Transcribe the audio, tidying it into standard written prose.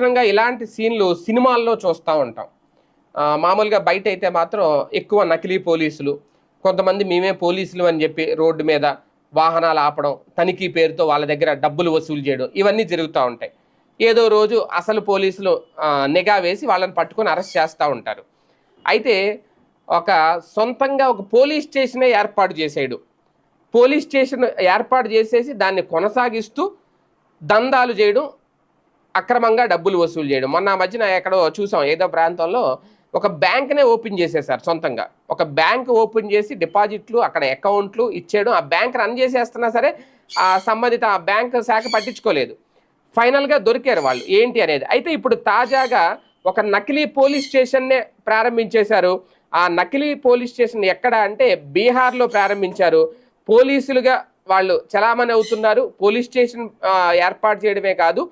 సాధారణంగా ఇలాంటి సీన్లు సినిమాల్లో చూస్తూ ఉంటాం. మామూలుగా బయట అయితే మాత్రం ఎక్కువ నకిలీ పోలీసులు, కొంతమంది మేమే పోలీసులు అని చెప్పి రోడ్డు మీద వాహనాలు ఆపడం, తనిఖీ పేరుతో వాళ్ళ దగ్గర డబ్బులు వసూలు చేయడం, ఇవన్నీ జరుగుతూ ఉంటాయి. ఏదో రోజు అసలు పోలీసులు నిఘా వేసి వాళ్ళని పట్టుకొని అరెస్ట్ చేస్తూ ఉంటారు. అయితే ఒక సొంతంగా ఒక పోలీస్ స్టేషనే ఏర్పాటు చేసాడు. పోలీస్ స్టేషన్ ఏర్పాటు చేసేసి దాన్ని కొనసాగిస్తూ దందాలు చేయడం, అక్రమంగా డబ్బులు వసూలు చేయడం. మొన్న మధ్యన ఎక్కడో చూసాం, ఏదో ప్రాంతంలో ఒక బ్యాంక్నే ఓపెన్ చేసేసారు సొంతంగా. ఒక బ్యాంక్ ఓపెన్ చేసి డిపాజిట్లు, అక్కడ అకౌంట్లు ఇచ్చేయడం, ఆ బ్యాంక్ రన్ చేసేస్తున్నా సరే ఆ సంబంధిత ఆ బ్యాంక్ శాఖ పట్టించుకోలేదు. ఫైనల్గా దొరికారు వాళ్ళు ఏంటి అనేది. అయితే ఇప్పుడు తాజాగా ఒక నకిలీ పోలీస్ స్టేషన్నే ప్రారంభించేశారు. ఆ నకిలీ పోలీస్ స్టేషన్ ఎక్కడ అంటే బీహార్లో ప్రారంభించారు. పోలీసులుగా వాళ్ళు చలామణి అవుతున్నారు. పోలీస్ స్టేషన్ ఏర్పాటు చేయడమే కాదు,